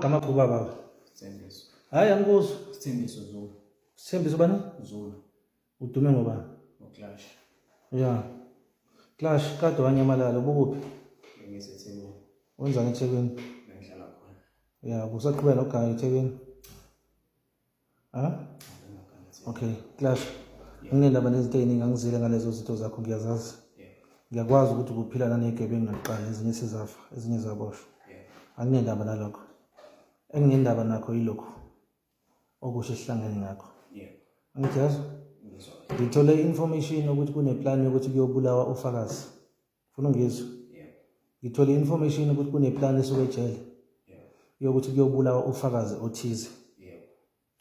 amagama akho baba. Sithembiso. Hayi angikuzwa. Sithembiso Zulu. Sithembiso bani? Zulu. Udume ngoba? Uclash. Yeah. Clash kade wanyamalala ubukuphi? NgiseThekwini. Wenza eThekwini. Ngihlala khona. Yeah, usaqhubeka noganga eThekwini. Ha? Okay, Clash. Nginendaba nezinto eziningi angizile ngalezo zinto zakho ngiyazazi. Ngiyakwazi ukuthi ukuphila nanegebengu naqala ezinye sizafa, ezinye zaboshwa. Anginendaba nalokho. Enginendaba nakho yilokho. Okusho esihlangene ngakho. Angithi yazi? Ngithole information ukuthi kuneplan yokuthi kuyobulawa uFakazi. Ufuna ungizwe? Ngithole information ukuthi kuneplan esuke ejele. Yokuthi kuyobulawa uFakazi othize.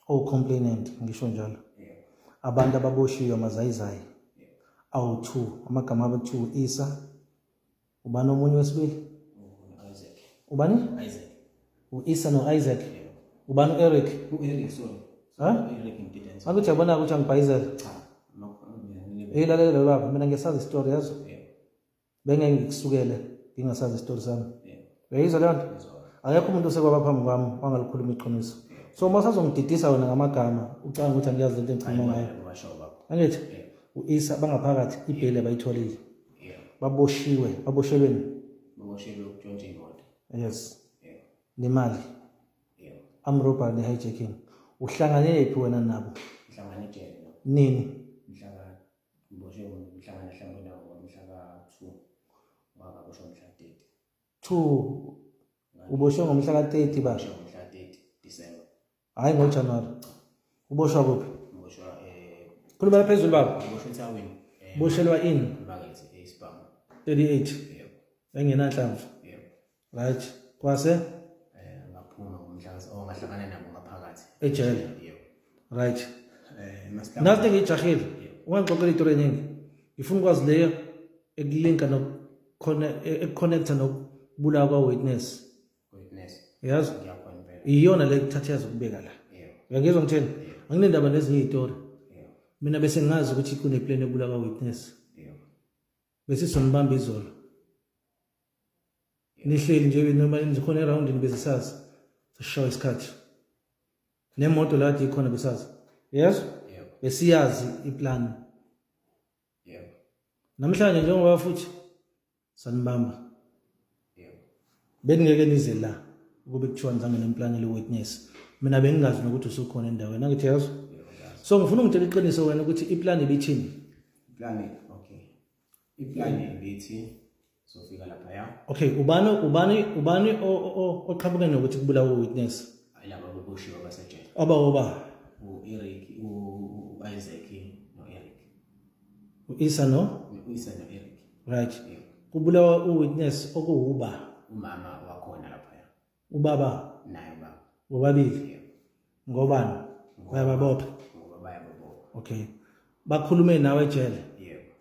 Complainant ngisho njalo. Abantu ababoshiwe amazayizayi. Awu2 amagama aba2 Isa. Ubani omunye wesibili? Isaac. Ubani? Isaac. Isa no Isaac. Ubani Eric? Eric sorry. Ha? Eric Mpitenzi. Akuthi yabona ukuthi angibhayizela. Lalela baba mina ngiyasazi istory yazo. Bengeke ngikusukele ngingasazi istory sami. Uyayizwa le nto? Akekho umuntu osekwaba phambi kwami wangalikhuluma iqiniso. So masazongididisa wena ngamagama ucanga ukuthi angiyazi into engikhuluma ngayo. Angithi uIsa bangaphakathi ibhele bayitholile. Baboshiwe, baboshelweni. Baboshelwe ukutshontsha imoto. Yes. Nemali. Amroba ne hijacking. Uhlangane lephi wena nabo? Ngihlangana ejele. Nini? Mhlaka ngiboshelwe ngihlangana nabo mhlaka 2. Wakaboshwa mhla 30. 2 uboshwe ngomhla ka30 ba. Mhla 30 December. Hayi ngoJanuary. Uboshwa kuphi? Uboshwa khuluma phezulu baba. uboshwa eThekwini. Boshelwa in Market eSpam. 38. Engenahlamvu. Right. Kwase Ngaphuma ngomhla ngahlangana nabo ngaphakathi. ejele. Right. Master. Nathi ngijahile. Ungangixoxela istory eningi. Ngifuna ukwazi leyo ekulinka nokconnecta nokubulawa kwa-witness. Yazi? Iyona le kuthatha yazi ukubeka la. Uyangizwa ngitheni? Anginendaba nezinye izitori. Mina bese ngazi ukuthi kuneplan yokubulawa kwa-witness. Bese sonibamba izolo. Nihleli nje noma nikhona around nibezisazi. Sishawa isikhathi. Nemoto lathi ikhona besazi. Yes? Besiyazi iplan. Namhlanje njengoba futhi sanibamba. Bengeke nize la ukube kuthiwa nizange nemplan le-witness. Mina bengingazi nokuthi usukhona endaweni. Angithi yazi? So ngifuna ungitshela iqiniso wena ukuthi iplan ibithini? Iplan okay. Iplan ibithi sofika lapha ya. Okay, ubani oqhabuke nokuthi kubulawa u-witness? Ayilaba boboshiwe basejele. Oba Eric, Isaac no Eric. Isa no? Isa no Eric. Right. Kubulawa u-witness okuuba. Umama wakhona lapha ya. Ubaba Naye baba. bobabili. Ngobani? Bayababopha. Ngoba bayababopha. Okay. Bakhulume nawe ejele. Yebo.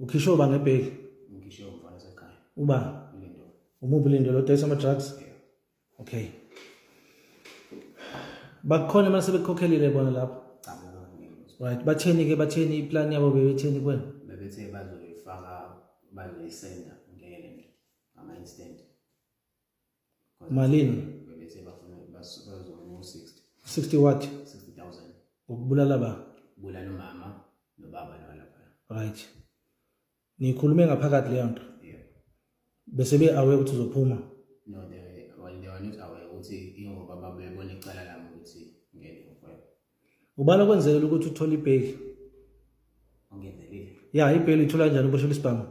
Ukhisho ba ngebheki. Ngisho umfana sekhaya. Uba Lindo. umubi lindo lo dayisa ama drugs. Okay. Bakhona mase bekhokhelile bona lapho. Cha ngeke. Right. Batheni iplan yabo bebetheni kwena? Bebethe bazoyifaka bazoyisenda ngeke ama instant. Malini? Bebethe bafuna bazomu 60. 60 what? 60,000. Ukubulala ba? Bulala umama nobaba lapha. Right. Nikhulume ngaphakathi leyo nto. Yebo. Bese be aware ukuthi uzophuma. No, they were not aware ukuthi ingoba babebona icala lami ukuthi ngeke ngifike. Ubani okwenzela ukuthi uthole ibail? Ongenzelile. Yeah, ibail ithola kanjani uboshelwa isibhamu?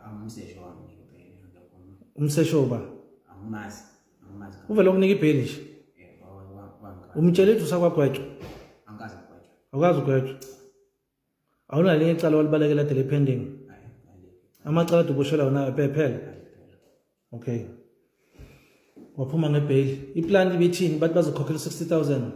Amsesho wami ngibheke ngakhona. Umsesho ba? Angimazi. Uvela ukunika ibail nje. Yebo, Umtshela ukuthi usakwagwetshwa. angikaze ngigwetshwa. Awukazi ugwetshwa. Awunalinye icala walibalekela de pending. Amacala uboshelwa wona phela. Okay. Waphuma ngebail. Iplan ibithini bathi bazokhokhela 60,000.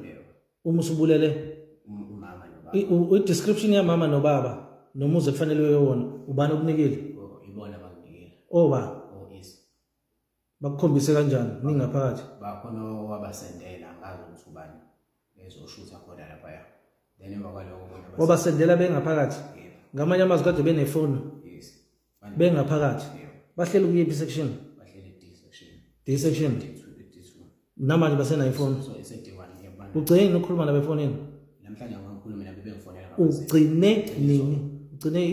Uma usubulele Umama nobaba. i-description yamama nobaba nomuzi kufanele wona ubani okunikile? Ibona banginikile. Oba Is. bakukhombise kanjani ningaphakathi? Bakhona wabasendela ngazi ukuthi ubani ezoshutha khona lapha ya. Then emva kwaloko bona Wabasendela bengaphakathi. Ngamanye amazwi kade benefoni. Yes. Bengaphakathi. Bahleli kuyiphi section? Bahlele D section. D section. namanje basenayo ifoni So esedivani yabana. ugcine nokukhuluma nabo efonini Namhlanje ngikhuluma nabo bengifonela ugcine nini ugcine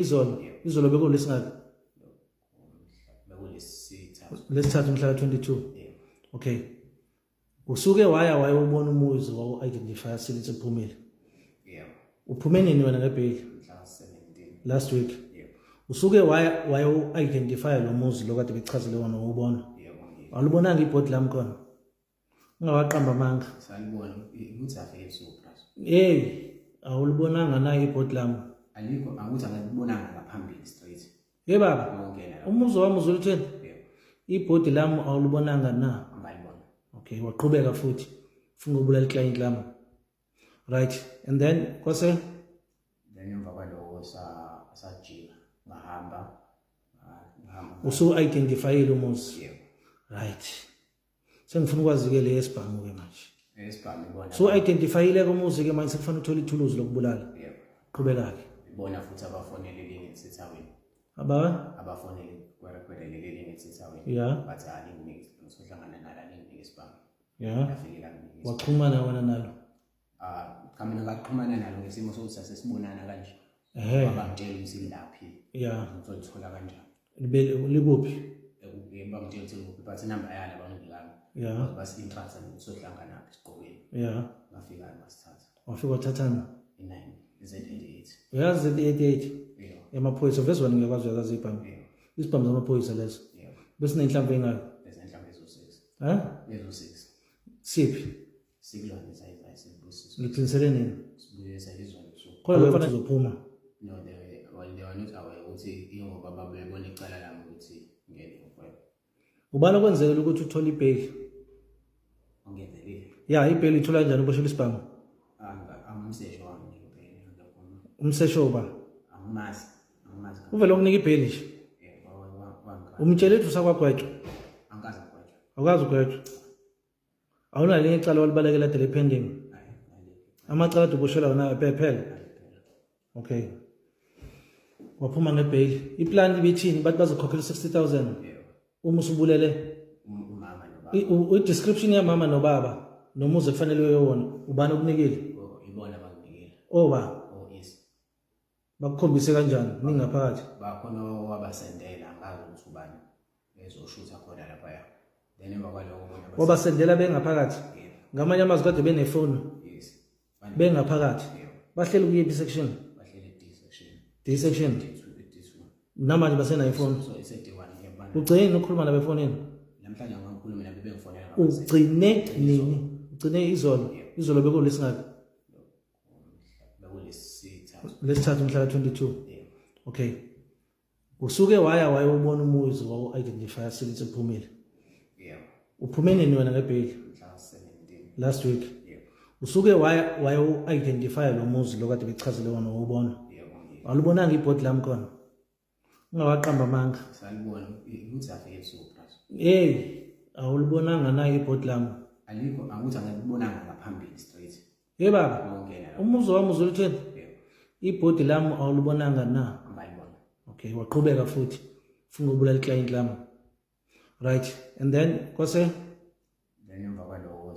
izolo bekulesingaki bekulesithathu. lesithathu umhla ka-22 Yeah. okay usuke wayobona umuzi wawu-identify silithi uphumile Yeah. uphume nini wena ngebheli Mhla ka-17. last week Yeah. usuke wayo-identify lo muzi lo kade bekuchazele wona wawubona Yeah. awulibonanga ibhodi lami khona ungawaqamba amanga Salibona ukuthi afike supras. awulibonanga nayo ibhodi lami Alikho akuthi angibonanga ngaphambili straight. baba Ungena la. umuzi wami uzulutheni Yeah. ibhodi lami awulibonanga na Angalibona. okay waqhubeka futhi ufuna ukubulala iclient lami right and then kwase Then emva kwaloko sajika ngahamba usu-identifyile umuzi Yeah. right sengifuna ukwazi-ke le esibhamu-ke manje Esibhamu ibona. so-identifyile-ke umuzi-ke manje sekufanele uthole ithuluzi lokubulala Yeah. qhubeka-ke Ibona futhi abafonele leli sithaweni. Abafonele kwerekhwede leli sithaweni. ya Bathi alinginike ngizohlangana nala linginike isibhamu. ya Yafike la nginike. waxhumana wena nalo Kamina ngaxhumana nalo ngesimo sokuthi sasesibonana kanje. ehe Bangitshela ukuthi laphi ya ngizolithola kanjani. likuphi Bangitshela ukuthi bathi number yala bangilanga. ya Basi intrance ngizohlangana naphi siqokweni. ya Ngafika ngasithatha. wafika wathathana I9 Z88. uyazi Z88 Yeah. yamaphoyisa vese wena ngiyakwazi uyazazi ibhamu Yeah. isibhamu zamaphoyisa leso Yeah. bese nenhlamvu engayo Ezenhlamvu ezo6. ha siphi Sikulona sayizayi sibusiso. ngiphinisele nini Sibuye sayizona so. khona lo mfana uzophuma No, they were not aware ukuthi ingoba babebona icala lami ukuthi ngene ngokwebo. ubani okwenzekile ukuthi uthole ibheli Ongenzelile. ya ibheli ithola kanjani uboshela isibhamu Amumsesho wami ngempela ngakhona. umsesho uba Angimazi. uvele ukunika ibheli nje Wanga. umtshele ethi usakwagwetshwa Angikaze kwaje. awukazi ugwetshwa awunalinye icala walibalekela dele pending Hayi, amacala ade uboshela wona phela okay waphuma ngebheli iplani ibithini bathi bazokhokhela 60,000 uma usubulele umama nobaba. i-description yamama nobaba nomuzi kufanele uyewona ubani okunikile Ibona banginikile. oba Is. bakukhombise kanjani ningaphakathi Bakhona wabasendela angazi ukuthi ubani ezoshutha khona lapha. Then emva kwaloko bona wabasendela bengaphakathi ngamanye amazwi kade benefoni yes. bengaphakathi bahleli kuyiphi section Bahlele D section. D section D2. namanje basenayo ifoni So esedivani yabana. ugcine nokukhuluma nabo efonini Namhlanje ngikhuluma nabo bengifonela ugcine nini ugcine izolo bekulesingaki bekulesithathu. lesithathu umhla ka-22 Yeah. okay usuke wayobona umuzi wawu-identify silithi uphumile Yeah. uphume nini wena ngebheli Mhla ka-17. last week Yeah. usuke wayo-identify lo muzi lo kade bekuchazele wona wawubona Yeah. awulibonanga ibhodi lami khona ungawaqamba amanga Salibona ukuthi afike supras. awulibonanga nayo ibhodi lami Alikho akuthi angibonanga ngaphambili straight. baba Ungena la. umuzi wami uzulutheni Yeah. ibhodi lami awulibonanga na Angalibona. okay waqhubeka futhi ufuna ukubulala iclient lami right and then kwase Then emva kwaloko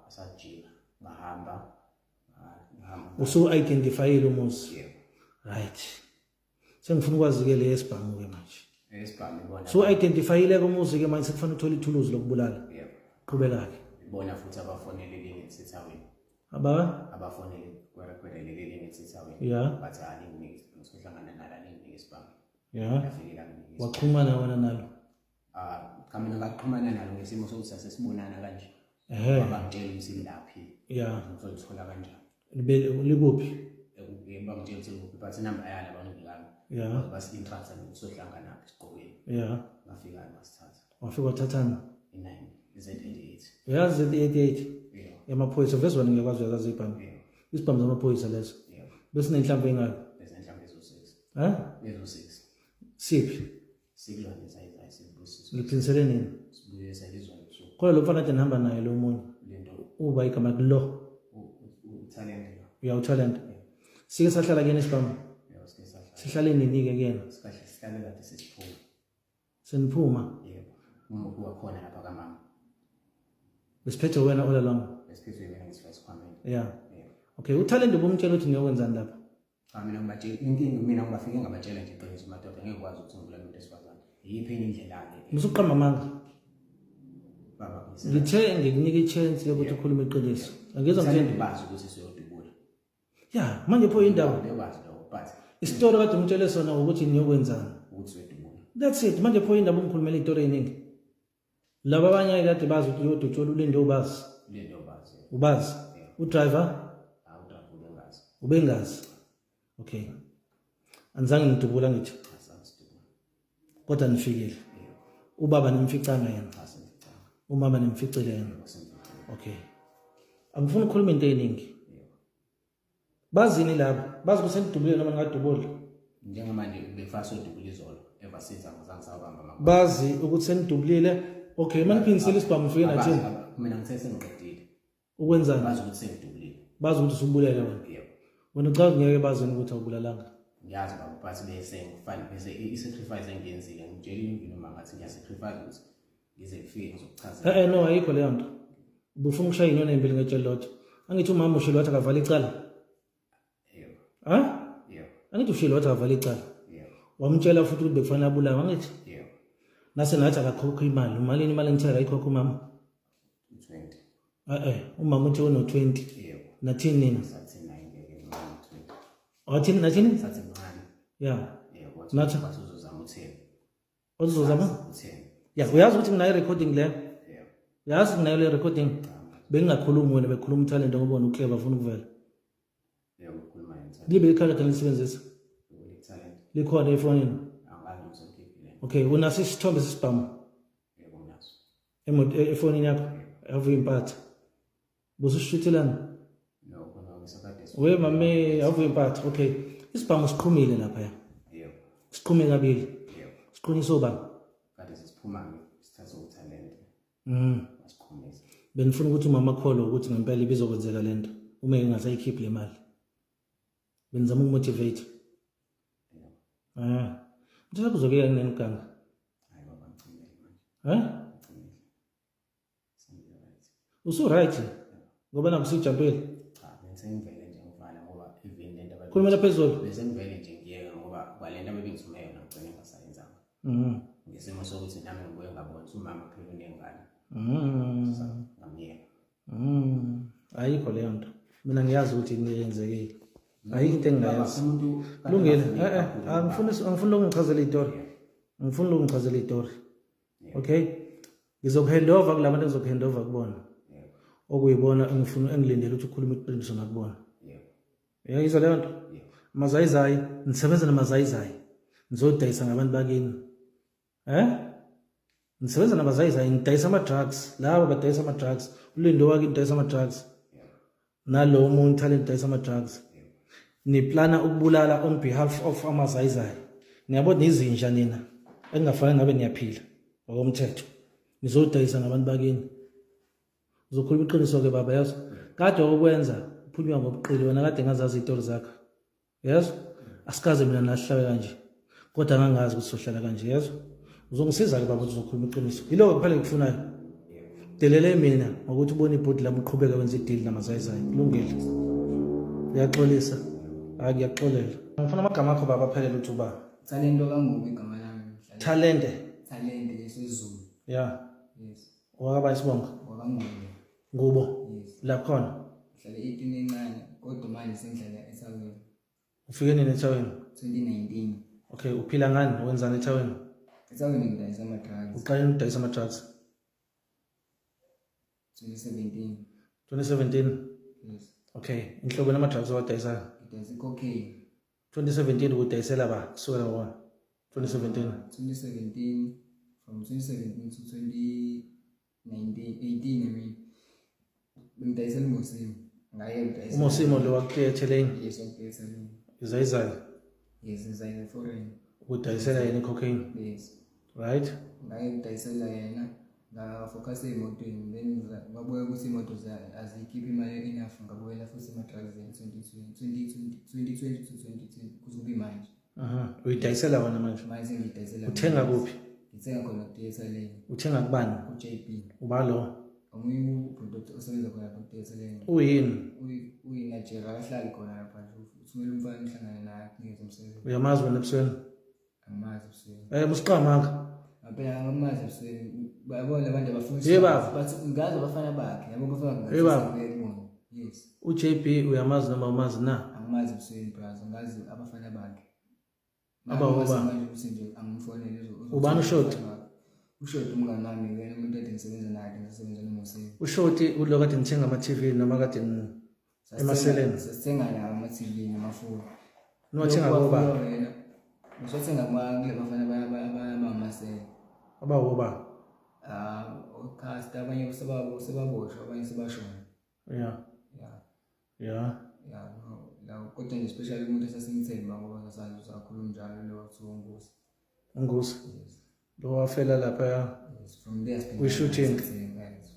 sajika ngahamba. usu-identifyile umuzi Yeah. right sengifuna ukwazi-ke le esibhamu-ke manje Esibhamu ibona. so-identifyile-ke umuzi-ke manje sekufanele uthole ithuluzi lokubulala Yeah. qhubeka-ke Ibona futhi abafonele leli sithaweni. Abafonele kwerekhwede leli sithaweni. ya Bathi alinginike ngizohlangana nala linginike isibhamu. ya Yafike la nginike. waxhumana wena nalo Kamina ngaxhumana nalo ngesimo sokuthi sasesibonana kanje. ehe Bangitshela ukuthi laphi ya ngizolithola kanjani. likuphi Bangitshela ukuthi bathi number yala bangilanga. ya Basi intrance ngizohlangana naphi siqokweni. ya Ngafika ngasithatha. wafika wathathana I9 Z88. uyazi Z88 Yeah. yamaphoyisa vese wena ngiyakwazi uyazazi ibhamu Yeah. isibhamu zamaphoyisa leso Yeah. bese nenhlamvu engayo Bese nhlamvu ezo6. ha Ezo6. siphi Sikulona sayizayi sibusiso. ngiphinisele nini Sibuye sayizona so khola lo mfana ade nihamba naye lo munye lento uba igama lo utalent lo. uyawuthalenta sike sahlala kuyena isibhamu Yeah, sike sahlala. sihlale nini-ke kuyena Sikahle sihlale kade sisiphuma. seniphuma Yebo. Umuntu wakhona lapha kamama. Besiphethe wena all along. Besiphethwe mina ngisifasikhwameni. Yeah. Yeah. Okay, uThalente ubumtshela ukuthi niyokwenzani lapha? Mina ngibatshela inkinga mina ngibafike ngabatshela nje iqiniso madoda ngeke kwazi ukuthi ngibulale umuntu esifazane. Yiphi enye indlela ke? Musuqamba amanga. Baba Ngithe ngikunika i-chance yokuthi ukhulume iqiniso. Angizwa mthembu. bazi ukuthi siyodubula. Yeah, manje pho indaba. Bebazi lokho but Isitori kade umtshele sona ukuthi niyokwenzani. ukuthi siyodubula. That's it. Manje pho indaba ungikhulumela istory eningi. Laba abanye kade bazi ukuthi uyodutshola ulinde ubazi. Lento bazi. Ubazi. U-driver Awudabula ngazi. ubengazi. Okay. Anzange ngidubula ngithi Asansidubula. kodwa nifikile. Ubaba nimficanga yena. Asansidubula. Umama nimficile yena. Asansidubula. Okay. Angifuni ukukhuluma into eningi. Bazini laba? Bazi ukuthi senidubule noma ningadubuli? Njengamanje befasa udubula izolo ever since angizange sawabamba amakhono. Bazi ukuthi senidubulile. Okay, maniphindisela isibhamu ufike nathini? Mina ngithe sengiqedile. Ukwenzani? Bazi ukuthi sengidubulile. Bazi ukuthi usubulele wena. Yebo. Wena cha ngeke bazini ukuthi awubulalanga. Ngiyazi baba but bese ngifana bese i-sacrifice engiyenzile ngitshela impilo mama ngathi ngiyasacrifice ukuthi ngize ngifike ngizokuchazela. No, ayikho leyo nto. Ubufuna ukushaya inyoni embili ngetshela lotho. Angithi umama ushilo wathi akavala icala. Yebo. Ha? Yebo. Angithi ushilo wathi akavala icala. Yebo. Wamtshela futhi ukuthi bekufanele abulawe angithi. Yebo. Nase nathi akakhokha imali. Imali engitheka ayikhokha umama. 20. Umama uthi uno 20. Yebo. Nathini nina? Sathi 9 ngeke ngibone 20. Wathini nathini? Sathi mncane. Yeah. Yebo. Nathi Bathi uzozama u10. uzozama? U10. Yeah, uyazi ukuthi nginayo recording le. Yebo. Yazi nginayo le recording. Bengingakhulumi wena bekhuluma uThalente ngoba wona uClever afuna ukuvela. Yebo ukhuluma yena. Libe ikhala kana lisebenzisa. Ukulithalent. Likhona efonini. Angazi ngizokhiphile. Okay, unaso isithombe sesibhamu Yebo naso. efonini yakho. Avu impatha. Busishuthelana. No khona ngisakade. We mame avu impatha. Okay. Isibhamu siqhumile lapha ya. Yebo. Siqhume kabili. Yebo. Siqhunisa ubani? Kade sisiphuma sithatha uThalent. Asikhumisa. Benifuna ukuthi umama kholo ukuthi ngempela ibizokwenzeka lento uma engasayikhiphi le mali. Benzama ukumotivate. Mthela kuzokela kuneniganga. Hayi baba ngicimile manje. Usu right. Ngoba nakusijampeli. Cha, bese ngivele nje ngivana ngoba even lento abayi. Khulumela phezulu. Bese ngivele nje ngiyeka ngoba kwalento abebengithume yona ngigcine ngasayenzanga. Ngesimo sokuthi nami ngibuye ngabona umama phela unengane. Ngamyeka. Ayikho leyo nto. Mina ngiyazi ukuthi ngiyenzekile. Ayikho into engingayazi. Umuntu Kulungile. Angifuni ukungichazela istory. Ngifuna ukungichazela istory. Okay? Ngizokuhand over kulabantu engizokuhand over kubona. Okuyibona engilindele ukuthi ukhulume iqiniso nakubona. Yebo. Uyayizwa leyo nto? Yebo. Mazayizayi, nisebenza namazayizayi. Nizodayisa ngabantu bakini. Nisebenza namazayizayi, nidayisa ama-drugs. Laba badayisa ama-drugs. Ulindo wakini udayisa ama-drugs. Nalo umuntu Talent udayisa ama-drugs. Niplana ukubulala on behalf of amazayizayi. Niyabona izinja nina engingafani ngabe niyaphila ngokomthetho. Nizodayisa ngabantu bakini. Uzokhuluma iqiniso ke baba yazi. Kade okwenza uphunywa ngobuqili wena kade ngazazi izitori zakho. Yazi? Asikaze mina nahlawe kanje. Kodwa ngangazi ukuthi sohlala kanje yazi. Uzongisiza ke baba ukuthi uzokhuluma iqiniso. Yiloko kuphela ngikufunayo. Delele mina ngokuthi ubone ibhodi lami uqhubeka wenza ideal namazayizayi. Kulungile. Uyaxolisa. Hayi ngiyaxolela. Ngifuna amagama akho baba aphelele uthi uba. Talento kangubo igama lami. Talente. Talente yesiZulu. Yeah. Yes. Wakaba isibongo. Wakangubo. Ngubo. Yes. La khona. Ngihlala etini encane kodwa manje sengihlala eSouthern. Ufike nini eThaweni? 2019. Okay, uphila ngani? Wenzani eThaweni? eSouthern ngidayisa ama-drugs. Uqale ukudayisa ama-drugs. 2017. 2017. Yes. Okay, inhlobo nama-drugs owadayisayo. Ngidayisa i-cocaine. 2017 ukudayisela ba kusukela ngona 2017. 2017 from 2017 to 2018 I mean. Ngidayisela uMosimo. Ngaye ngidayisa. Umosimo lo wakuthetheleni Yes, wakuthetheleni. izayizayo Yes, ngizayile foreign. ukudayisela yena cocaine, Yes. right? Ngaye ngidayisela yena ngafocus emotweni then ngabuya ukuthi imoto azikhiphi imali enough ngabuyela futhi ama-drugs in 2020 to 2020 kuzobe manje. Uyidayisela wona manje. Manje sengidayisela. Uthenga kuphi? Ngithenga khona ku-DSLA Uthenga kubani? ku-JP. Uba lo. omunye ubhuti osebenza khona lapha eThekwini uyini uyiNigeria akahlali khona lapha nje uthumela umfana uhlangana naye akunikeze umsebenzi uyamazi wena ebusweni angimazi ebusweni musiqhamanga phela angamazi ebusweni bayabona abantu abafundisa Ye baba. bathi ngazi abafana bakhe yabo bafana Ye baba. ngazi yes uJB uyamazi noma umazi na angimazi ebusweni brother ngazi abafana bakhe Aba. manje ukuthi nje angimfonele Ubani uShoti? uShoti umngane wami yena umuntu ade ngisebenza naye ngisebenza noMosi uShoti ulo kade nithenga ama-TV noma kade emaseleni sithenga la ama-TV namafoni niwathenga koba wena usathenga kule bafana bayamasela abawoba ucast abanye sebaboshwa abanye sebashona ya ya ya la kodwa nje especially umuntu esasingithemba ngoba sasazi usakhuluma njalo lo kuthiwa uNgusi ungusi lo wafela lapha yes from there We shooting.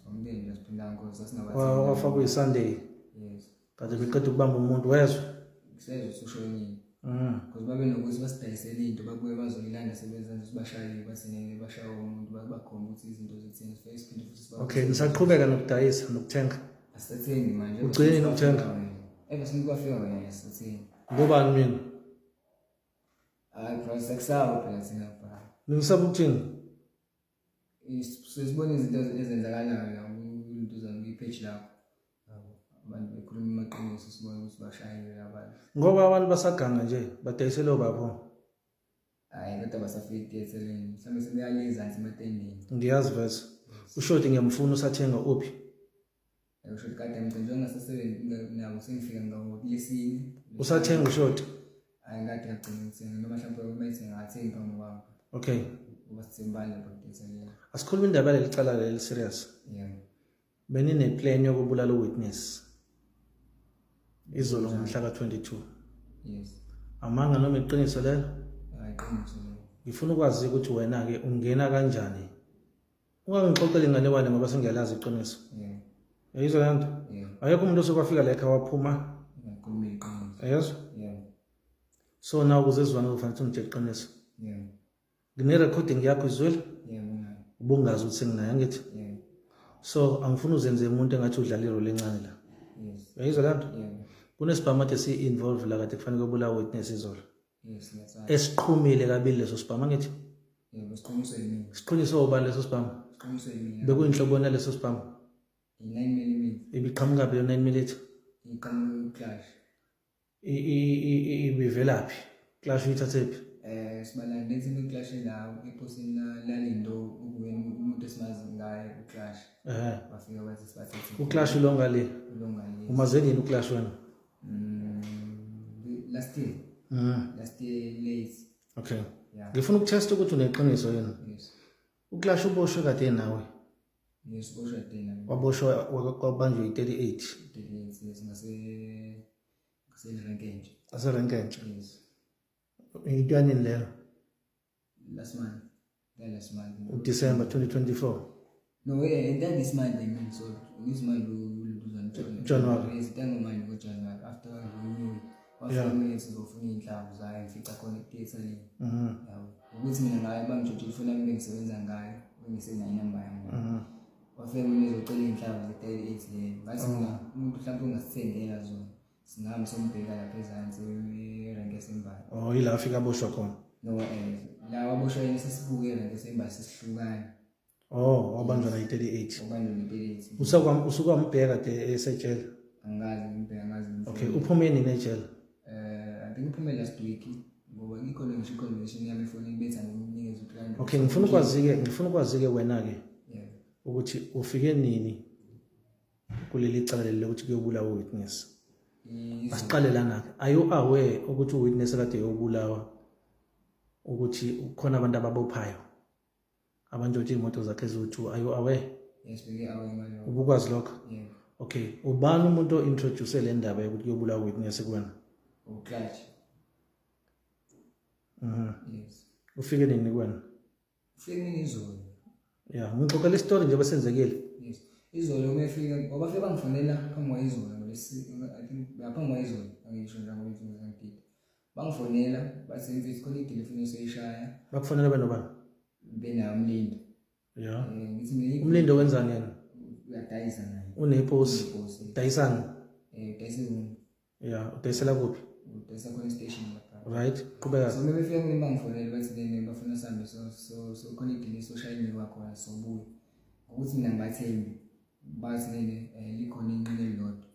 from there nje siphinda ngoba wafa kuyi-Sunday yes kade beqeda ukubamba umuntu wezwa kusezwe usushonile because babe nokuthi basidayisele into babuye bazoyilanda sebenza sibashayile bathengele bashaya umuntu bakhomba ukuthi izinto zithini Facebook futhi okay nisaqhubeka nokudayisa nokuthenga asithengi manje Ugcine nokuthenga? sikwafika wena asithengi ngobani mina hayi price akusawo phela thina bra ningisaba ukuthini sibona izinto ezenzakalayo la umuntu uzangi-page lakho abantu bekhuluma amaqiniso sibona ukuthi bashayile abantu ngoba abantu basaganga nje badayisele obapho hayi kodwa basafika etheleni mhlawumbe sebeyale ezansi ematendeni ngiyazi vese uShoti ngiyamfuna usathenga uphi usho ukuthi kade mntu njengoba sasebenzi nabo sengifika ngolesine usathenga uShoti hayi ngade ngagcina ngithenga noma mhlawumbe umethenga athengi phambi kwami okay uba sithembane lapha etheleni asikhuluma indaba leli cala leli serious yeah benine-plan yokubulala uWitness izolo ngomhla ka-22 yes amanga noma iqiniso lelo hayi qiniso ngifuna ukwazi ukuthi wena-ke ungena kanjani ungangixoxeli inganekwane ngoba sengiyalazi iqiniso yeah yayizwa le nto yeah ayekho umuntu osekwafika la ekhaya waphuma ngakhuluma iqiniso ayezwa yeah so na ukuze ezwane kufanele ukuthi ngitshela iqiniso yeah ngine-recording yakho izwile yeah unayo ubungazi ukuthi senginayo angithi yeah so angifuni uzenze umuntu engathi udlala irole encane la yes yayizwa le nto yeah kunesibhamu kade si-involve la kade kufanele kobulawa witness izolo yes ngiyasazi esiqhumile kabili leso sibhamu angithi yeah besiqiniswe yini siqiniswe ubani leso sibhamu siqiniswe yini bekuyinhloboni yaleso sibhamu i9mm ibiqhamuka phi yo-9 millit iqhamuka clash ibivelaphi clash uyithathephi sibalana nethi clash la eposini lalindo ukuyena umuntu esimazi ngaye uclash bafika bathi sibathethe uclash ulonga le ulongani umazeni yini uclash wena last year late okay yeah ngifuna ukutesta ukuthi uneqiniso yena yes uclash uboshwe kade nawe yes boshwa tena waboshwa kwabanjwe i-38 yes ngaserenkenje aserenkentsha yes intwanini leyo last month uDecember 2024 no this month I mean so this month January yes thango manje ngo January after renew wafuna sizofuna inhlamvu zayo ngifica connected le yabo ukuthi mina ngaye bangijothe ifuna mina ngisebenza ngayo ngisenayo inamba yami wafika mina ezocela inhlamvu ze-38 le ngathi mina umuntu mhlawumbe ungasithengela zona singahambe sombheka lapha ezansi erenke yaseMbali yila afika aboshwa khona no la waboshwa yena sesibuke erenke yaseMbali sesihlukana wabanjwa na i-38 wabanjwa ne-38 usukwambheka de esetshela angazi okay uphume nini ejele I think uphume last week ngoba ikhona ngisho conversation yami efoni ibetha ngimnikeza uplan okay ngifuna ukwazi-ke wena-ke ukuthi ufike nini kuleli cala leli lokuthi kuyobulawa uwitness asiqale lana-ke are you aware ukuthi uwitness kade yobulawa ukuthi kukhona abantu ababophayo abantshontshe iy'moto zakhe eziwu-2 are you aware yes beke aware ngalo ubukwazi lokho yeah okay ubani umuntu o-introduce le ndaba yokuthi kuyobulawa uwitness kuwena uclash yes ufike nini kuwena ufike izolo ya ngixoxela isitori nje besenzekile yes izolo umefika ngoba bafike bangifonela phambi kwayizolo I think phambi kwayizolo angisho nje ngoba izinto zangidida bangifonela bathi mfethu khona itelefoni seyishaya bakufonela benobani bena umlindo ya ngithi mina umlindo wenzani yena uyadayisa naye Uneposi. Uneposi. Dayisani? Udayisa izimvu. Yeah, udayisela kuphi? Udayisa khona station lapha. Right. Qhubeka. So maybe fika ngimba ngifonele bathi lena bafuna sambe so khona idini social media wakho sobuya. Ukuthi mina ngibathembi. Bathi lena likhona inqine elilodwa.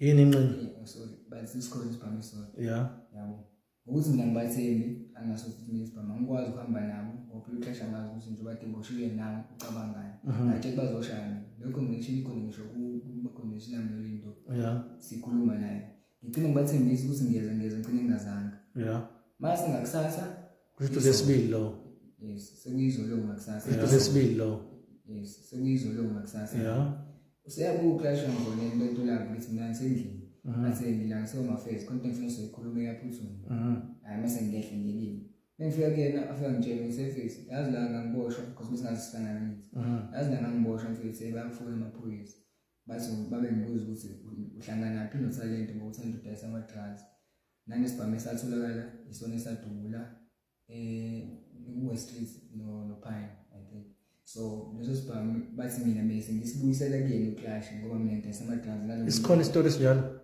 Yini inqini? So bathi isikhona isibhamu isodwa. Yeah. Yabo. Ukuthi mina ngibathembi angaso ukuthi mina isibhamu angikwazi ukuhamba nabo ngoba uxesha ngazi ukuthi nje bathi ngoshiye nami ucabangani. Athi bazoshaya. Lokho ngisho ikho ngisho ku convention nami into. Yeah. Sikhuluma naye. Ngicela ngibathembise ukuthi ngiyeza ngicela ngingazanga. Yeah. Mase ngakusasa Kusho lesibili lo. yes sekuyizolo ngakusasa. Lesibili lo. Yes sekuyizolo ngakusasa. Yeah. Useyabuka clash ngone into lapho ukuthi mina ngisendlini. Mase ngilanga soma face content ngifuna sikhulume yaphuthuma. Hayi mase ngehle ngilini. Ngifika kuyena afika ngitshela ngiseface. Yazi la ngangiboshwa because besingasifana nithi. Yazi la ngangiboshwa mfethu bayafuna amaphoyisa. Bathi babe ngibuza ukuthi uhlangana naphi notalent ngokuthanda udayisa ama-drugs. Nanesibhamu esatholakala isona esadubula West Street no Pine I think. So leso sibhamu bathi mina bese ngisibuyisela kuyena uClash ngoba mina ngidayisa ama-drugs ngalo. Isikhona isitori sinjalo.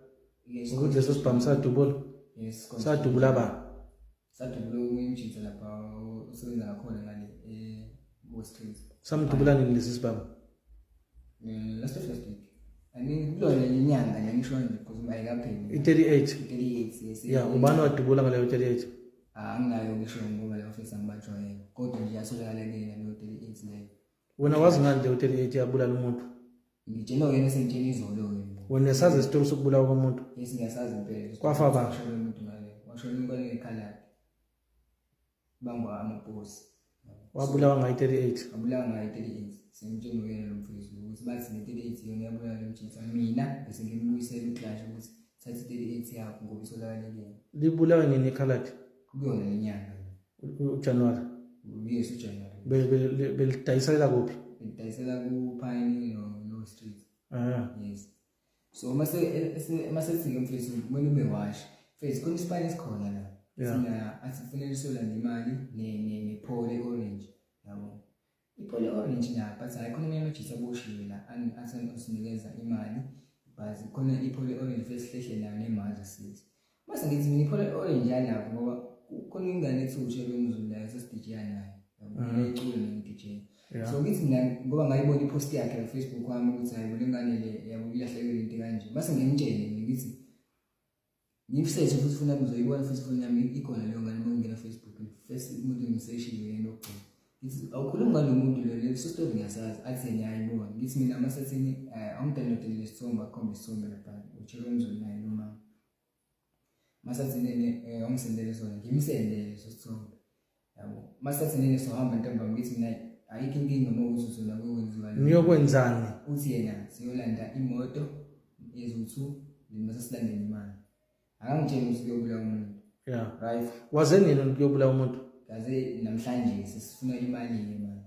Ukuthi leso sibhamu sadubula. Yes, sadubula ba. Sadubula umjitha lapha usebenza ngakhona ngale West Street. Samdubula nini lesi sibhamu? Last week. I mean, kulona lenyanga ngisho nje because ayikapheli. 38. 38 yes. Yeah, ubani wadubula ngaleyo 38? Anginayo ngisho ngoba le office angibajwayele. Kodwa nje yatholakala lena no 38 leyo. Wena wazi ngani le 38 yabulala umuntu? Ngitshela yena sengitshela izolo wena. Wena esazi isitori sokubulawa komuntu? Yes ngiyasazi impela. Kwafa ba? Washona umuntu ngale. Washona umuntu ngekhala. Bangwa amaposi. Wabulawa ngayi-38. Wabulawa ngayi-38. Sengitshela yena lo mfowethu ukuthi bathi ne-38 yona yabulala lo mjitha. Mina bese ngimbuyisela uClash ukuthi thatha 38 yakho ngoba isolakala kuyena. Libulawa nini ekhaladi? Kuyona lenyanga. uJanuary. Yes uJanuary. Belidayisela kuphi? Belidayisela ku Pine no Street. Yes. So mase sike mfethu kumele ube wash. Mfethu khona isipani esikhona la. Sina asifunele isolanda imali ne pole orange. Yabo. Ipole orange na but ayikhona mina nojisa boshiwe la athi usinikeza imali but khona ipole orange first hlehle la nemali asithi. Mase ngithi mina ipole orange yana ngoba khona ingane ethushe lomzulu la sesi-DJ naye. Yabo. Icule ne-DJ. So ngithi mina ngoba ngayibona ipost yakhe ku Facebook wami ukuthi hayi ngolengane le yabo ilahlekile into kanje. Mase ngimtshele ngithi ngimsearch futhi ufuna ukuzoyibona futhi phone yami ikhona leyo ngane ngingena Facebook first umuntu ngiseshile yena okho. Ngithi awukhuluma ngalomuntu lo leso story ngiyasazi athi ngiyayibona. Ngithi mina amasathini angidalotele lesithombe akhombe isithombe lapha utshela umzulu naye noma masathini ongisendele sona ngimsendele leso sithombe. Yabo. Masathini sohamba ntombi ngithi mina ayikho inkinga ngokuthi uzona kwenziwa lo. Niyokwenzani? Uthi yena siyolanda imoto ezuthu limase silandele imali. Angangitshela ukuthi kuyobula umuntu. Yeah. Right. Waze nini kuyobula umuntu? Kaze namhlanje sisifuna imali manje.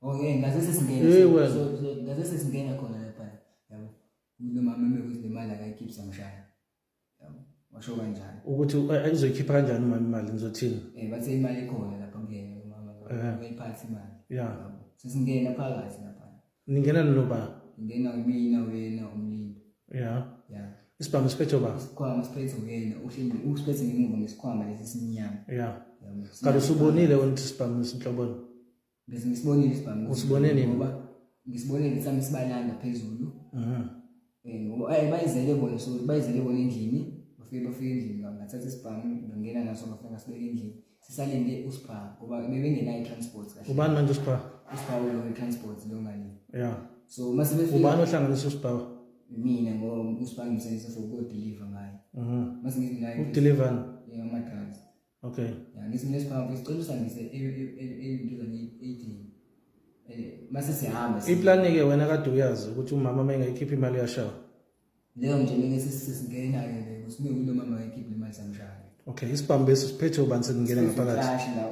Okay, ngaze sesingena. So ngaze sesingena khona lapha. Yabo. Ulo mama mekuthi le mali akayikhipha samshaya. Yabo. Washo kanjani? Ukuthi ayizoyikhipha kanjani uma imali nizothini? Bathe imali ikhona lapha kuyena umama. Uyiphatha imali. Yeah. Sesingena phakathi lapha. Ningena noba? Ngena mina wena umlindo. Yeah. Yeah. Isibhamu siphethe ba? Isikhwama siphethe uyena uhleli usiphethe ngemuva ngesikhwama lesi simnyama. Yeah. Kanti usubonile wena isibhamu sinhloboni? Bese ngisibonile isibhamu. Usibone nini? Ngoba ngisibonile sami sibalanda phezulu. Ngoba bayizele bona so bayizele bona endlini bafike endlini ngathatha isibhamu ngingena naso ngafika ngasibeka endlini. Sisalinde uSipha ngoba bebengenayo transport kahle. Ubani manje uSipha? USipha lo transport lo ngani. Yeah. So mase befika ubani ohlanganisa uSipha? Mina ngoba uSipha ngimsebenzisa for go deliver ngayo. Mase ngithi naye ukudeliver ama-drugs. Okay. Yeah, ngithi mina siphambi isicelo sangise into ni 18. Mase sihamba. Iplan ke wena kade uyazi ukuthi umama mayengayikhipha imali yashawa. Leyo nje ngeke sesingena ke usime ulo mama wayikhipha imali samshaya. Okay, isibhamu bese siphethe ubani sengena ngaphakathi. Cash la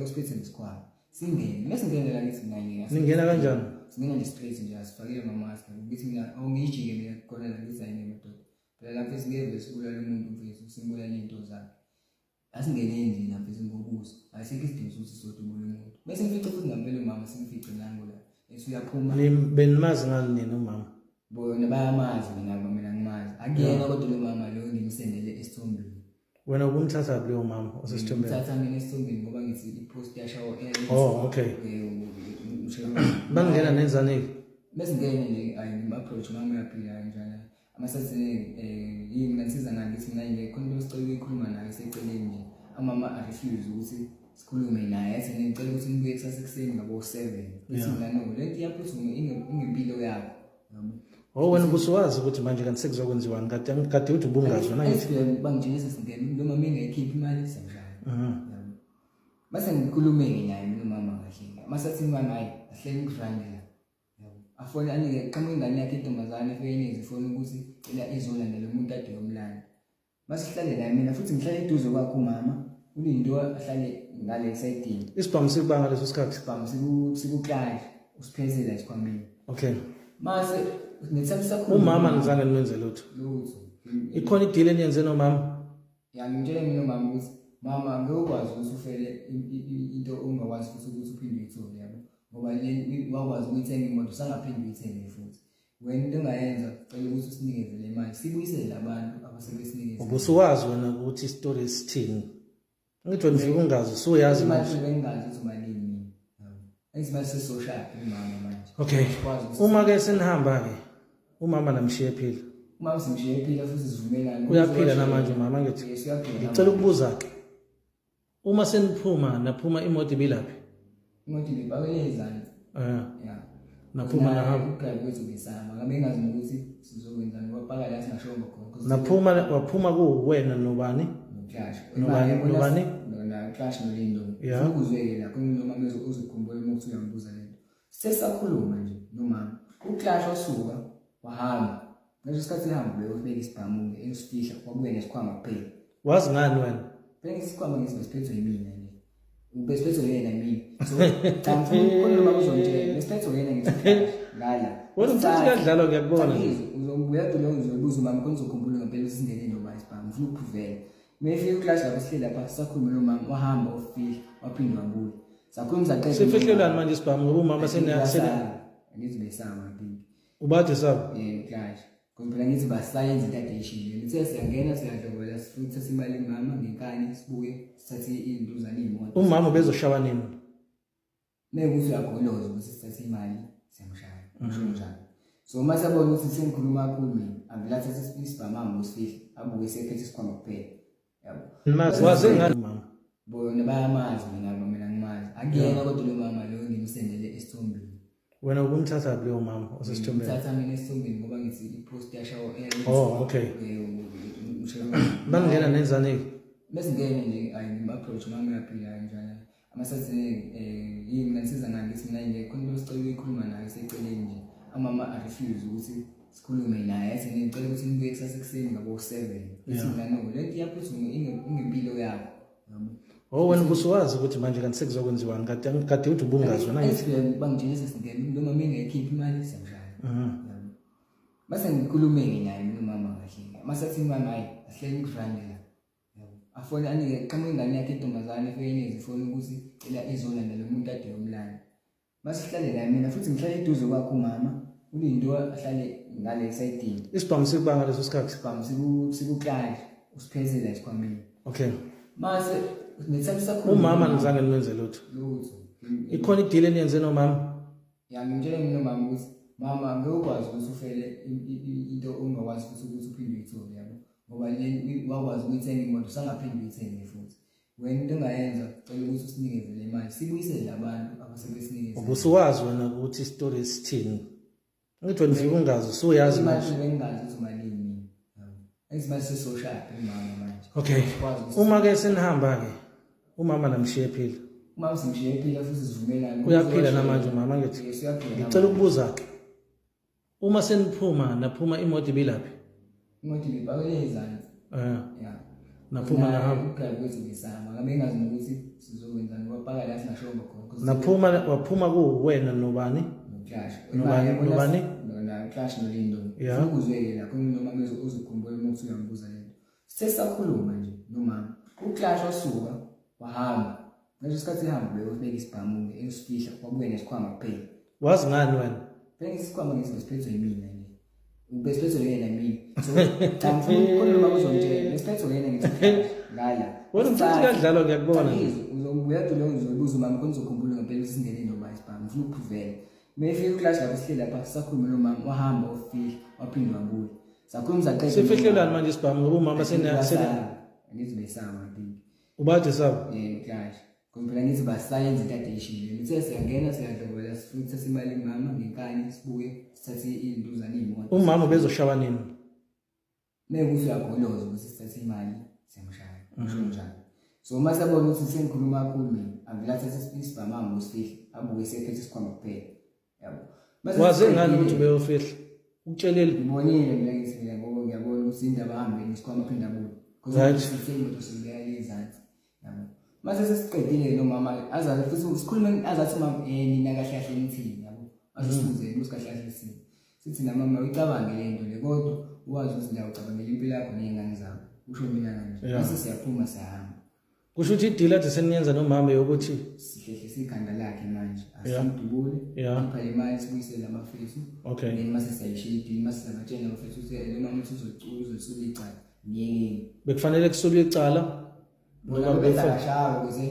usiphethe nesikhwama. Singene, mase ngene la ngithi mina ningena kanjani? Singena nje straight nje asifakile ama-mask ukuthi mina awungijike mina khona la ngithi ayine madoda. Phela lapho singeve sibulala umuntu mfethu simbulala into zakhe. Asingene endlini lapho singobuso. Ayisekho isidingo ukuthi sodubula umuntu. Bese ngifice futhi ngempela umama singifice nango la Esuyaphuma. benimazi ngani nina umama Bona bayamazi mina ngimazi. Akuyena kodwa lo mama lo ngimsendele esithombeni. wena ukumthatha kuleyo mama osesithombeni Ngithatha mina esithombeni ngoba ngithi ipost yashawo. Oh, okay. Bangena nenzani Bese ngene nje ngim-approach mama uyaphila kanjani. Amasathi yini ngansiza ngani ngithi mina nje khona sicela ukukhuluma naye seceleni nje. Amama refuse ukuthi sikhulume naye yathi ngicela ukuthi ngibuye kusasa ekuseni ngabo 7. Bese mina no lento yaphuthuma ingempilo yakho. Oh wena busuwazi ukuthi manje kanti sekuzokwenziwani kade uthi ubungazi wena ngithi bangijinisa singene noma mina ngikhipha imali semshaya. Base ngikhulume naye mina mama kahle. Masathi mama hayi ahlele ngirandela. Afone anike qhamuka ingane yakhe intombazane efeyini izifona ukuthi ila izolandela umuntu ade yomlanda. Masihlale la mina futhi ngihlale eduze kwakho mama. Ulindo ahlale ngale side. isibhamu sikubanga leso sikhathi Sibhamu sikuklash usiphezela isikhwameni. okay Mase nithabisa khulu umama nizange nimenze lutho lutho. ikhona ideal eniyenze nomama Ngitshela mina mama ukuthi mama ngekwazi ukuthi ufele into ongakwazi ukuthi uphinde uyithole yabo. Ngoba le wakwazi ukuyithenga imoto sangaphinde uyithenge futhi. Wena into ongayenza cela ukuthi usinikeze le mali sibuyisele abantu abasebesinikeze. ubusuwazi wena ukuthi istory esithini ngithi wena ufika ungazi usuyazi imali bengazi ukuthi malini mina. Engizimali se-social mama manje. okay uma ke senihamba ke umama namshiye phila Uma simshiye ephila futhi sivumelana. uyaphila namanje umama ngithi Yes uyaphila. ngicela ukubuza ke uma seniphuma naphuma imoto ibilaphi Imoto ibibakele izandla. Yeah. naphuma nahamba Ukugqiba kwethu ngesama. Ngabe ngazi ukuthi sizokwenzani ngoba phaka la singashongo khona. naphuma waphuma kuwena nobani Clash. Nobani? Na Clash noLindo. Yeah. Ukuzweke la kunoma manje uzokhumbula uma uthi uyambuza lento. Sesakhuluma nje nomama. UClash wasuka wahamba. Ngeso sikhathi ehamba beke ubeka isibhamu esifihla kwabuye nesikhwama kuphela. wazi ngani wena Bese isikhwama ngisiphethe yimina nje. Ubesiphethe yena mina. So cha ngifuna noma uzongitshela. Besiphethe yena ngithi ngala. wena uthi uyadlala ngiyakubona Uzobuya kulo uzobuza mama konizokhumbula ngempela sisingene noma isibhamu ufuna ukupruvela. Mefika uClash lapho sihleli lapha sakhuluma nomama wahamba ofihla waphinde wabuya. Sakhuluma saqeda. sifihlelani manje isibhamu ngoba umama sena ngithi besama mpilo. ubathe sabo Clash. Ngoba ngithi basayenza into adishini. Nithe siyangena siyadlobola sifuthi simali mama ngenkani sibuye sithathe induzana imoto. umama bezoshawa nini Mekuthi uyagoloza ukuthi sithathe imali siyamshaya. Ngisho njalo. So mase abona ukuthi sengikhuluma kakhulu mina angilatha isibhamama usifihla abuke sephethe isikhwama kuphela. Yabo. mazi wazi ngani mama Bona bayamazi mina ngimazi. Akuyena kodwa lo mama lo ngimsendele esithombeni. wena ukumthatha kuleyo mama osesithombeni Ngithatha mina esithombeni ngoba ngithi ipost yashawo. oh okay bangena nenzani Bese ngene nje ngim-approach mama uyaphila kanjani. Amasathi yini ngansiza ngani ngithi mina nje khona sicela ukukhuluma naye seceleni nje. Amama refuse ukuthi sikhulume naye yathi ngicela ukuthi nibuye kusasa ekuseni ngabo 7. Bese mina no lento yaphuthuma ingempilo yakho. Yabo. oh wena busuwazi ukuthi manje kanti sekuzokwenziwani kade uthi ubungazi wena ngithi bangijinisa singene noma mina ngikhipha imali semshaya. Base ngikhulume naye mina mama kahle. Masathi mama hayi ahlele ngirandela. Afone anike qhamuka ingane yakhe intombazane efeyini izifona ukuthi ila izolandela umuntu ade yomlanda. Masihlale la mina futhi ngihlale eduze kwakho mama. Ulindo ahlale ngale side. isibhamu sikubanga leso sikhathi Sibhamu sikuklash usiphezela isikhwameni. okay Mase nithabisa khulu umama nizange nimenze lutho lutho. ikhona ideal eniyenze nomama Ngitshela mina mama ukuthi mama ngekwazi ukuthi ufele into ongakwazi ukuthi uphinde uyithole yabo. Ngoba le wakwazi ukuyithenga imoto sangaphinde uyithenge futhi. Wena into ongayenza cela ukuthi usinikeze le mali sibuyisele abantu abasebesinikeze. ubusuwazi wena ukuthi istory esithini ngithi wena ufika ungazi usuyazi imali bengazi ukuthi malini mina. Engizimali se-social mama manje. okay uma ke senihamba ke umama namshiye phila Uma simshiye ephila futhi sivumelana. uyaphila namanje umama ngithi Yes uyaphila. ngicela ukubuza ke uma seniphuma naphuma imoto ibilaphi Imoto ibibakele izandla. Yeah. naphuma nahamba Ukugqiba kwethu ngesama. Ngabe ngazi ukuthi sizokwenzani ngoba phaka la singashongo khona. naphuma waphuma kuwena nobani Clash. Nobani? Na Clash noLindo. Yeah. Ukuzweke la kunoma manje uzokhumbula uma uthi uyambuza lento. Sesakhuluma nje nomama. UClash wasuka wahamba. Ngeso sikhathi ehamba beke ubeka isibhamu esifihla kwabuye nesikhwama kuphela. wazi ngani wena phela isikhwama ngisiphethe yimina nje ubesiphethe yena mina so cha ngifuna ukukhuluma uzongitshela besiphethe yena ngithi ngala wena umthatha kanjalo ngiyakubona uzobuya lo ngizobuza mama konizokhumbula ngempela singene nobani sibani ngifuna ukuprevent mefika uclash lapho sihleli lapha sisakhuluma nomama wahamba ofika waphindwa wabuya sakhuluma saqeda sifihlelani manje sibhamu ngoba umama ngithi besama ntingi ubathi sabo clash kumpela ngithi basayenza into adishile lithe siyangena siyadlobela sifutha imali mama ngenkani sibuye sithathe induzana imoto umama bezoshawa nini mekuthi uyagoloza ukuthi sithathe imali siyamshaya ngisho njalo so mase abona ukuthi sengikhuluma kakhulu mina angilatha isibhama ngosifihle abuke sephethe isikhwama kuphela yabo waze ngani ukuthi ubeyofihla ukutsheleli ngibonile mina ngithi ngoba ngiyabona ukuthi indaba hambeni isikhwama phinda bulo right sisimo singiyale izansi yabo mase sesiqedile nomama azazi futhi sikhuluma azathi mama nina kahle kahle nithini yabo azosibuze ukuthi kahle kahle sini sithi na mama uyicabange le nto le kodwa uwazi ukuthi la ucabangela impilo yakho nezingane zakho usho mina kanje mase siyaphuma siyahamba kusho ukuthi idila athi seniyenza nomama yokuthi sihlele sikhanda lakhe manje asimdubule ipha imali sibuyisele amafesu okay then mase siyayishiya idili mase siyabatshela amafesu ukuthi lo mama uthi uzocula icala ngiyeke bekufanele kusolwe icala ngoba befashawa ukuze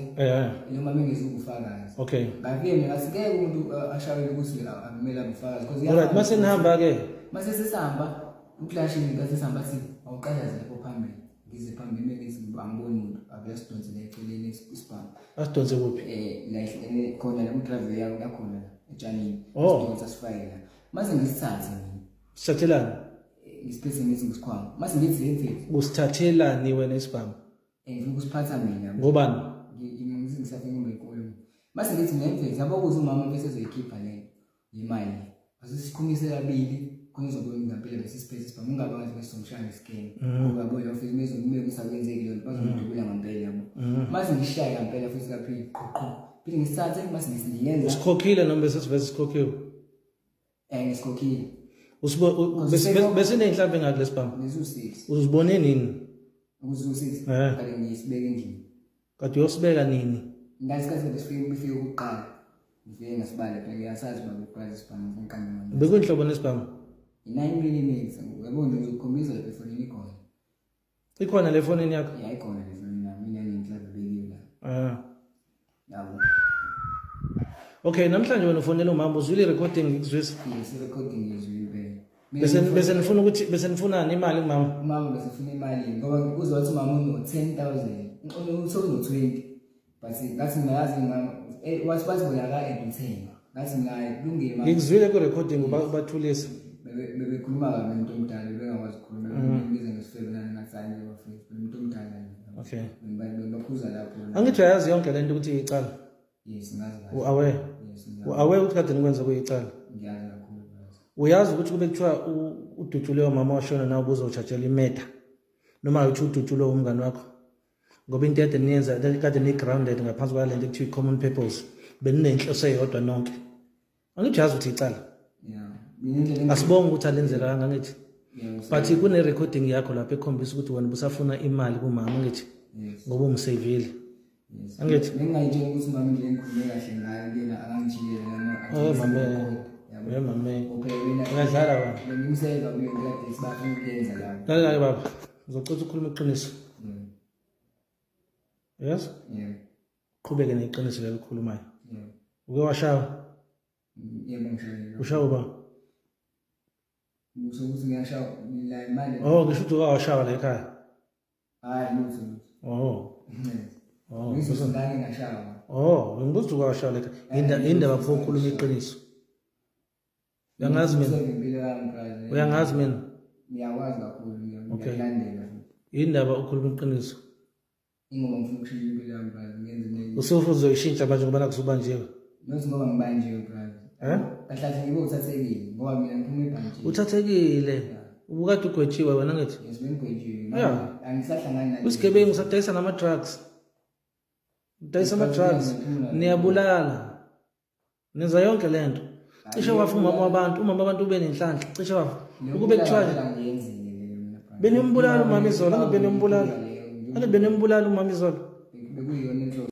lo mama ngizokufakaza okay ngafike mina asike umuntu ashawele ukuthi akumele abufakazi because alright mase nihamba ke mase sisihamba uclashini kasi sihamba sithi awuqalaze lapho phambili ngize phambili mengithi angiboni umuntu abeyasidonse la eceleni isibhamu asidonse kuphi like khona la driver yayo lakhona etshanini sidonsa sifayela mase ngisithathe mina sithathelani ngisiphethe ngithi ngisikhwama mase ngithi lemfethi usithathelani wena isibhamu ngifuna ukusiphatha mina ngobani ngithi ngisafika ngenkolo mase ngithi lemfethi yabo ukuthi umama bese ezoyikhipha le imali asisikhumisa kabili konizobona ngempela bese siphethe isibhamu ungabazi bese somshaya iskeni ngoba bona ofisi mezomeke usakwenzeki lo bazomdubula ngempela yabo mase ngishaya ngempela futhi kaphili qhoqho phinde ngisithathe mase ngiyenza usikhokhile noma bese sivese sikhokhiwe ngisikhokhile bese nenhlambe ngakule sibhamu ngizu6 uzibone nini ukuzu6 kade ngisibeke endlini kade uyosibeka nini ngasikhathi befike ukuqala ngifike ngasibala phela ngiyasazi baba ukwazi isibhamu ngiqamba manje bekunhlobo nesibhamu 9mm yabona ngizokukhombisa lapha efonini ikhona ikhona le fonini yakho ikhona le fonini nami mina nginhlanze bekiwe la yabo okay namhlanje wena ufonela umama uzwile recording ngikuzwisa yes recording ngizwile bese nifunani imali kumama umama bese ufuna imali ngoba uzwa ukuthi umama uno 10,000 uno20 but ngathi ngazi mama wathi bona ka eduthenga ngathi ngayi kulungile mama ngikuzwile ku recording ubathulisa bebekhuluma kabi umuntu omdala bengakwazi ukukhuluma ngize ngesifebelana nathanye bafethu umuntu omdala okay bakhuza lapho angithi ayazi yonke lento ukuthi icala yes ngazi uawe ukuthi kade nikwenza kuyicala ngiyazi kakhulu uyazi ukuthi kube kuthiwa udutshule umama washona nawe uzothatshela imeta noma uthi udutshule umngani wakho ngoba into yade niyenza kade ni grounded ngaphansi kwale nto ekuthiwa common purpose beninenhloso eyodwa nonke angithi yazi ukuthi icala asibonga ukuthi alenzela kanga ngithi but kune recording yakho lapha ekhombisa ukuthi wena busafuna imali kumama ngithi ngoba umsavile angithi ngingayitshela ukuthi mama nje ngikhulume kahle ngayo lena angangijiyela mama mama uyadlala baba ngimseka ngiyakade sibafuna ukuyenza lapho dala baba ngizocela ukukhuluma iqiniso yes qhubeke neqiniso lelikhulumayo uke washawa yebo ngishayela ushawa ba ukuthi ngiyashawa la imali ngisho ukuthi washawa la ekhaya hayi lutho ngizosondana ngashawa ngibuza ukuthi washawa la ekhaya indaba pho ukukhuluma iqiniso uyangazi mina uyangazi mina ngiyakwazi kakhulu ngiyalandela indaba ukukhuluma iqiniso ingoba ngifuna ukushintsha impilo yami brother ngenze nini uzoyishintsha manje ngoba nakuzobanjiwe nothi ngoba ngibanjiwe brother kahle ngibe uthathekile ngoba mina ngiphuma ebhanjini uthathekile ubukade ugwetshiwe wena ngithi yes bengigwetshiwe angisahlangani naye usigebengu sadayisa nama drugs udayisa ama drugs niyabulala nenza yonke lento cishe wafa umama wabantu ube nenhlanhla cishe wafa ukube kuthiwa beniyombulala umama izolo angibe niyombulala umama izolo bekuyiyona